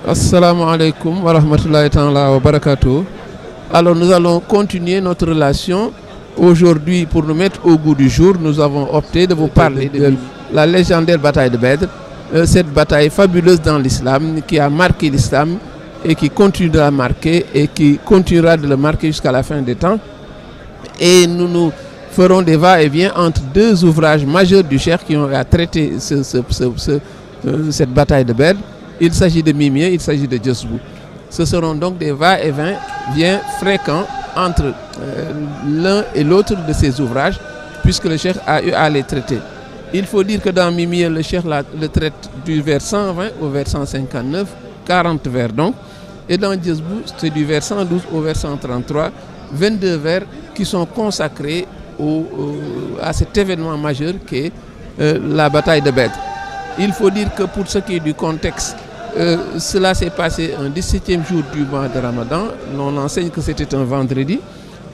Assalamu alaikum wa rahmatullahi ta'ala wa barakatuh. Alors nous allons continuer notre relation. Aujourd'hui, pour nous mettre au goût du jour, nous avons opté de vous parler de la légendaire bataille de Badr. Cette bataille fabuleuse dans l'islam qui a marqué l'islam et qui continue de la marquer et qui continuera de le marquer jusqu'à la fin des temps. Et nous ferons des va-et-vient entre deux ouvrages majeurs du cheikh qui ont à traiter cette bataille de Badr. Il s'agit de Mimia, il s'agit de Djazbou. Ce seront donc des va-et-vient fréquents entre l'un et l'autre de ces ouvrages, puisque le cheikh a eu à les traiter. Il faut dire que dans Mimia, le cheikh le traite du vers 120 au vers 159, 40 vers donc. Et dans Djazbou, c'est du vers 112 au vers 133, 22 vers qui sont consacrés à cet événement majeur qu'est la bataille de Badr. Il faut dire que pour ce qui est du contexte, cela s'est passé un 17e jour du mois de Ramadan. On enseigne que c'était un vendredi.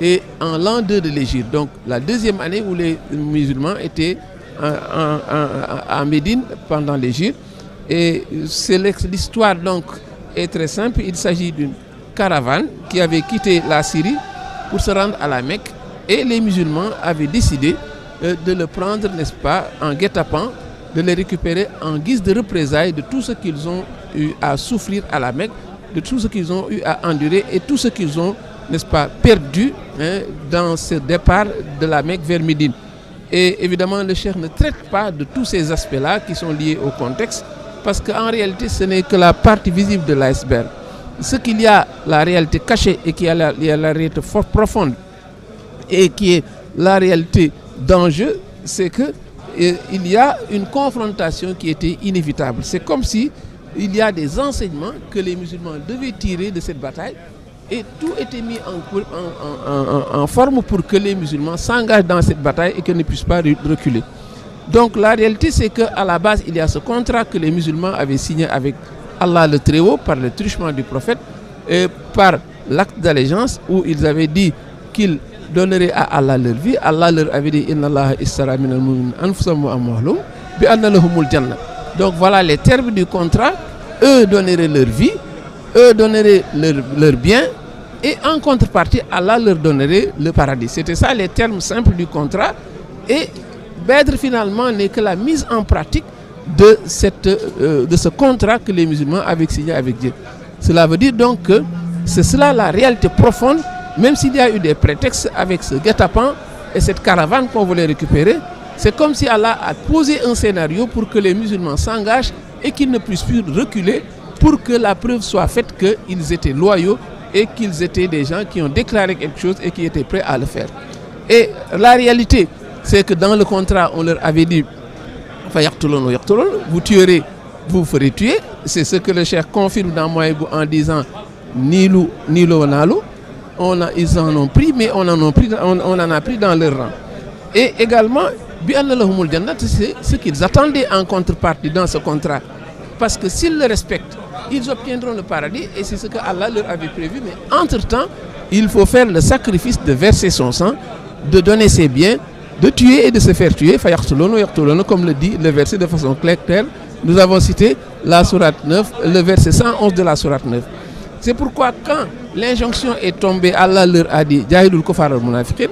Et en l'an 2 de l'Hégire, donc la deuxième année où les musulmans étaient à Médine pendant l'Hégire. Et l'histoire donc est très simple. Il s'agit d'une caravane qui avait quitté la Syrie pour se rendre à la Mecque. Et les musulmans avaient décidé de le prendre, n'est-ce pas, en guet-apens, de les récupérer en guise de représailles de tout ce qu'ils ont eu à souffrir à la Mecque, de tout ce qu'ils ont eu à endurer et tout ce qu'ils ont, n'est-ce pas, perdu dans ce départ de la Mecque vers Médine. Et évidemment, le cheikh ne traite pas de tous ces aspects-là qui sont liés au contexte, parce qu'en réalité, ce n'est que la partie visible de l'iceberg. Ce qu'il y a, la réalité cachée et qu'il y a la réalité fort profonde et qui est la réalité d'enjeu, c'est que il y a une confrontation qui était inévitable. C'est comme si il y a des enseignements que les musulmans devaient tirer de cette bataille et tout était mis en forme pour que les musulmans s'engagent dans cette bataille et qu'ils ne puissent pas reculer. Donc la réalité, c'est qu'à la base, il y a ce contrat que les musulmans avaient signé avec Allah le Très-Haut par le truchement du prophète et par l'acte d'allégeance où ils avaient dit qu'ils donneraient à Allah leur vie. Allah leur avait dit Inna Allah istara minal mu'minina anfusahum wa amwalahum bi anna lahumul janna. Donc voilà les termes du contrat. Eux donneraient leur vie, eux donneraient leur bien, et en contrepartie, Allah leur donnerait le paradis. C'était ça les termes simples du contrat. Et Badr finalement n'est que la mise en pratique de ce contrat que les musulmans avaient signé avec Dieu. Cela veut dire donc que c'est cela la réalité profonde. Même s'il y a eu des prétextes avec ce guet-apens et cette caravane qu'on voulait récupérer, c'est comme si Allah a posé un scénario pour que les musulmans s'engagent et qu'ils ne puissent plus reculer pour que la preuve soit faite qu'ils étaient loyaux et qu'ils étaient des gens qui ont déclaré quelque chose et qui étaient prêts à le faire. Et la réalité, c'est que dans le contrat, on leur avait dit vous tuerez, vous ferez tuer. C'est ce que le cheikh confirme dans Mouaïbou en disant Nilo Nalo. Ils en ont pris, mais on en a pris dans leur rang. Et également, c'est ce qu'ils attendaient en contrepartie dans ce contrat. Parce que s'ils le respectent, ils obtiendront le paradis et c'est ce que Allah leur avait prévu. Mais entre-temps, il faut faire le sacrifice de verser son sang, de donner ses biens, de tuer et de se faire tuer. Comme le dit le verset de façon claire. Nous avons cité la sourate 9, le verset 111 de la sourate 9. C'est pourquoi quand l'injonction est tombée, Allah leur a dit Jahidul Kufar al-Munafiqin,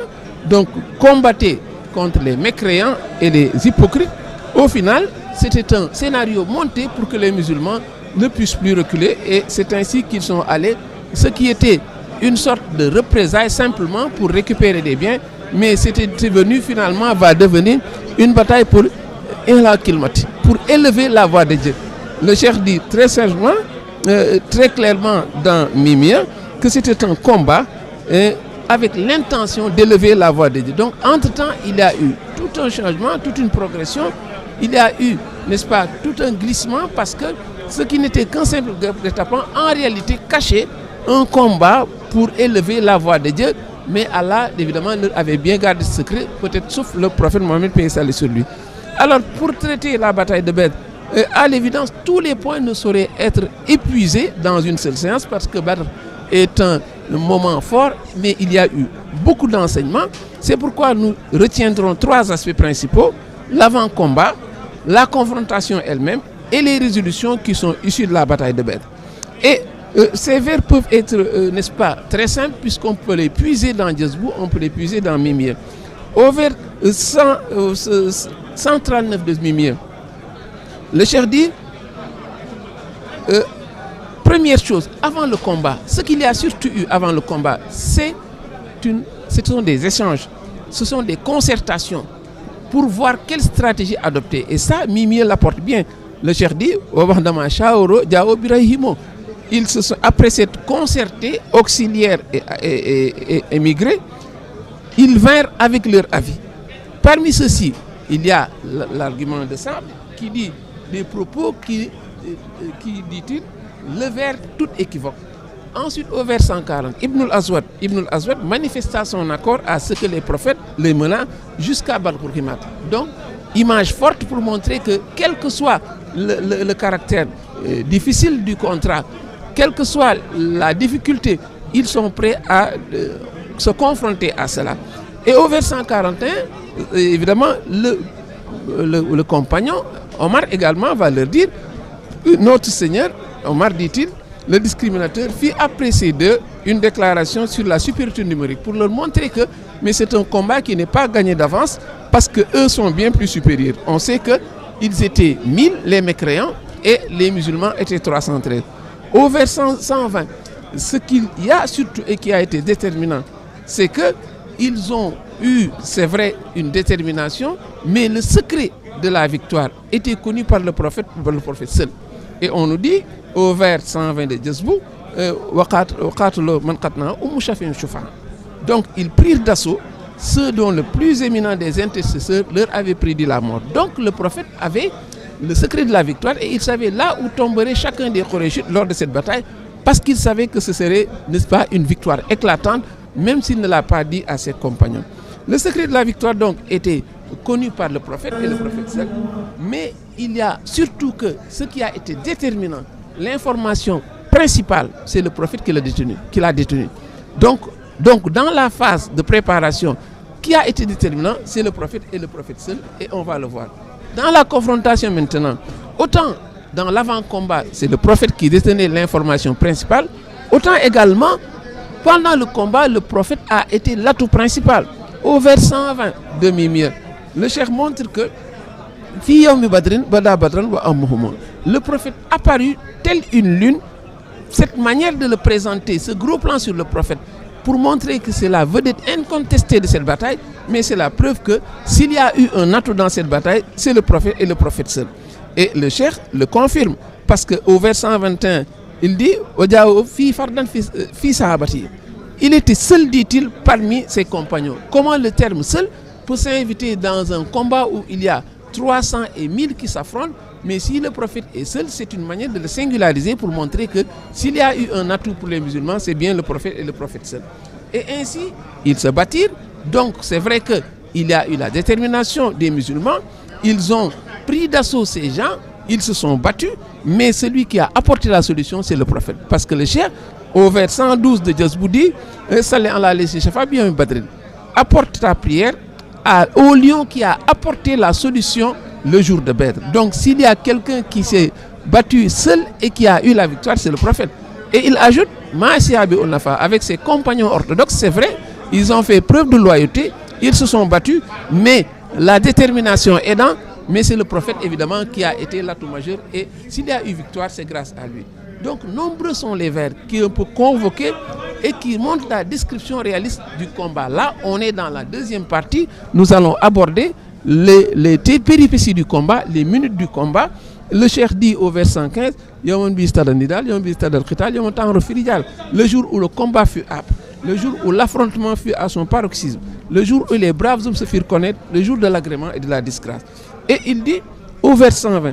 donc combattez contre les mécréants et les hypocrites. Au final, c'était un scénario monté pour que les musulmans ne puissent plus reculer et c'est ainsi qu'ils sont allés. Ce qui était une sorte de représailles simplement pour récupérer des biens, mais c'était devenu finalement, va devenir une bataille pour élever la voix de Dieu. Le cheikh dit très sagement, très clairement dans Mimia que c'était un combat avec l'intention d'élever la voix de Dieu. Donc entre-temps, il y a eu tout un changement, toute une progression. Il y a eu, n'est-ce pas, tout un glissement parce que ce qui n'était qu'un simple guet-apens, en réalité cachait un combat pour élever la voix de Dieu. Mais Allah, évidemment, leur avait bien gardé ce secret, peut-être sauf le prophète Mohammed, paix et salut sur lui. Alors, pour traiter la bataille de Badr, à l'évidence, tous les points ne sauraient être épuisés dans une seule séance parce que Badr est un moment fort, mais il y a eu beaucoup d'enseignements. C'est pourquoi nous retiendrons 3 aspects principaux: l'avant-combat, la confrontation elle-même et les résolutions qui sont issues de la bataille de Badr. Et ces vers peuvent être, n'est-ce pas, très simples, puisqu'on peut les puiser dans Jazbou, on peut les puiser dans Mimir. Au vers 139 de Mimir, le cheikh dit, première chose, avant le combat, ce qu'il y a surtout eu avant le combat, ce sont des échanges, ce sont des concertations pour voir quelle stratégie adopter. Et ça, Mimir l'apporte bien. Le cheikh dit, ils se sont, après s'être concertés, auxiliaires et émigrés, ils vinrent avec leur avis. Parmi ceux-ci, il y a l'argument de Sa'd qui dit des propos qui dit-il, levèrent toute équivoque. Ensuite, au vers 140, Ibn al-Aswad manifesta son accord à ce que les prophètes les menant jusqu'à Badr-Qurqimat. Donc, image forte pour montrer que quel que soit le caractère difficile du contrat, quelle que soit la difficulté, ils sont prêts à se confronter à cela. Et au vers 141, évidemment, le compagnon, Omar également, va leur dire, notre Seigneur, Omar dit-il, le discriminateur, fit apprécier d'eux une déclaration sur la supériorité numérique pour leur montrer que, mais c'est un combat qui n'est pas gagné d'avance parce qu'eux sont bien plus supérieurs. On sait qu'ils étaient 1000, les mécréants, et les musulmans étaient 313. Au vers 120, ce qu'il y a surtout et qui a été déterminant, c'est qu'ils ont eu, c'est vrai, une détermination, mais le secret de la victoire était connu par le prophète seul. Et on nous dit, au vers 120 de Jazbou, donc ils prirent d'assaut ceux dont le plus éminent des intercesseurs leur avait prédit la mort. Donc le prophète avait le secret de la victoire et il savait là où tomberait chacun des Qurayshites lors de cette bataille, parce qu'il savait que ce serait, n'est-ce pas, une victoire éclatante, même s'il ne l'a pas dit à ses compagnons. Le secret de la victoire donc était connu par le prophète et le prophète seul, mais il y a surtout que ce qui a été déterminant, l'information principale, c'est le prophète qui l'a détenu. Donc dans la phase de préparation, qui a été déterminant, c'est le prophète et le prophète seul, et on va le voir. Dans la confrontation maintenant, autant dans l'avant-combat, c'est le prophète qui détenait l'information principale, autant également, pendant le combat, le prophète a été l'atout principal. Au vers 120 de Mimir, le cheikh montre que le prophète apparut tel une lune. Cette manière de le présenter, ce gros plan sur le prophète, pour montrer que c'est la vedette incontestée de cette bataille, mais c'est la preuve que s'il y a eu un atout dans cette bataille, c'est le prophète et le prophète seul. Et le cheikh le confirme, parce qu'au vers 121, il dit il était seul, dit-il, parmi ses compagnons. Comment le terme seul peut s'inviter dans un combat où il y a 300 et 1000 qui s'affrontent, mais si le prophète est seul, c'est une manière de le singulariser pour montrer que s'il y a eu un atout pour les musulmans, c'est bien le prophète et le prophète seul. Et ainsi, ils se battirent. Donc c'est vrai qu'il y a eu la détermination des musulmans, ils ont pris d'assaut ces gens, ils se sont battus, mais celui qui a apporté la solution, c'est le prophète. Parce que le cheikh, au vers 112 de Jazbou dit, apporte ta prière au lion qui a apporté la solution le jour de Badr. Donc s'il y a quelqu'un qui s'est battu seul et qui a eu la victoire, c'est le prophète. Et il ajoute, avec ses compagnons orthodoxes, c'est vrai, ils ont fait preuve de loyauté, ils se sont battus, mais la détermination aidant, mais c'est le prophète évidemment qui a été l'atout majeur, et s'il y a eu victoire, c'est grâce à lui. Donc nombreux sont les vers qui peut convoquer et qui montrent la description réaliste du combat. Là, on est dans la deuxième partie, nous allons aborder les péripéties du combat, les minutes du combat. Le cheikh dit au vers 115, le jour où le combat fut âpre, le jour où l'affrontement fut à son paroxysme, le jour où les braves hommes se firent connaître, le jour de l'agrément et de la disgrâce. Et il dit au vers 120,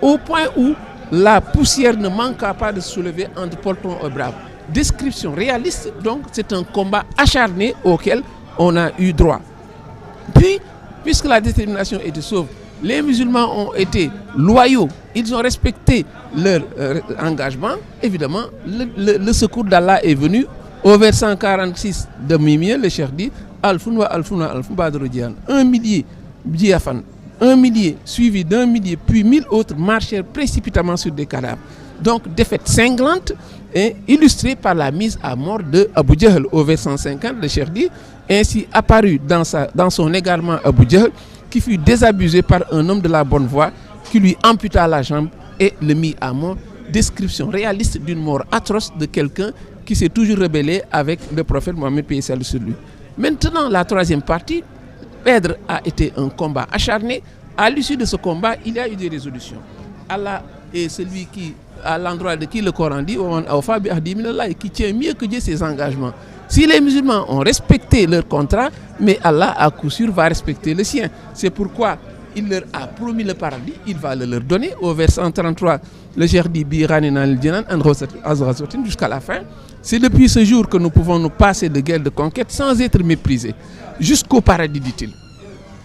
au point où la poussière ne manqua pas de se soulever entre Poltron et Brave. Description réaliste, donc c'est un combat acharné auquel on a eu droit. Puis, puisque la détermination était sauve, Les musulmans ont été loyaux, ils ont respecté leur engagement. Évidemment, le secours d'Allah est venu. Au vers 146 de Mimie, le cheikh dit Alfoun wa Alfoun wa Alfoun Badru Diyan. 1 millier Diafan, 1 millier suivi d'1 millier, puis 1000 autres marchèrent précipitamment sur des cadavres. Donc, défaite cinglante, illustrée par la mise à mort de Abu Jahl. Au vers 150, le cheikh dit ainsi apparut dans son égarement Abu Jahl, qui fut désabusé par un homme de la bonne voie, qui lui amputa la jambe et le mit à mort. Description réaliste d'une mort atroce de quelqu'un qui s'est toujours rebellé avec le prophète Mohammed paix et salut sur lui. Maintenant, la troisième partie, Badr a été un combat acharné. À l'issue de ce combat, il y a eu des résolutions. Allah est celui qui, à l'endroit de qui le Coran dit, qui tient mieux que Dieu ses engagements. Si les musulmans ont respecté leur contrat, mais Allah à coup sûr va respecter le sien. C'est pourquoi il leur a promis le paradis, il va le leur donner. Au verset 133, le cheikh dit jusqu'à la fin. C'est depuis ce jour que nous pouvons nous passer de guerre de conquête sans être méprisés. Jusqu'au paradis, dit-il.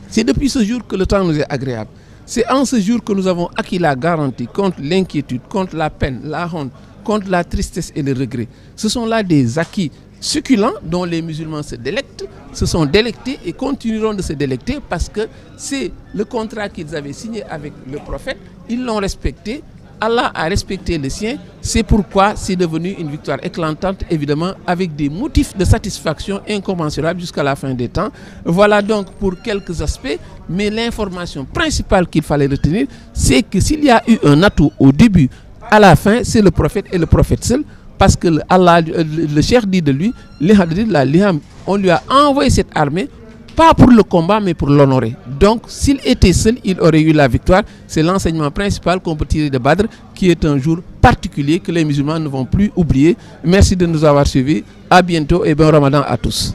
C'est depuis ce jour que le temps nous est agréable. C'est en ce jour que nous avons acquis la garantie contre l'inquiétude, contre la peine, la honte, contre la tristesse et le regret. Ce sont là des acquis succulents dont les musulmans se délectent, se sont délectés et continueront de se délecter parce que c'est le contrat qu'ils avaient signé avec le prophète. Ils l'ont respecté. Allah a respecté le sien, c'est pourquoi c'est devenu une victoire éclatante, évidemment, avec des motifs de satisfaction incommensurables jusqu'à la fin des temps. Voilà donc pour quelques aspects, mais l'information principale qu'il fallait retenir, c'est que s'il y a eu un atout au début, à la fin, c'est le prophète et le prophète seul, parce que Allah, le cheikh dit de lui, on lui a envoyé cette armée, pas pour le combat, mais pour l'honorer. Donc, s'il était seul, il aurait eu la victoire. C'est l'enseignement principal qu'on peut tirer de Badr, qui est un jour particulier que les musulmans ne vont plus oublier. Merci de nous avoir suivis. À bientôt et bon Ramadan à tous.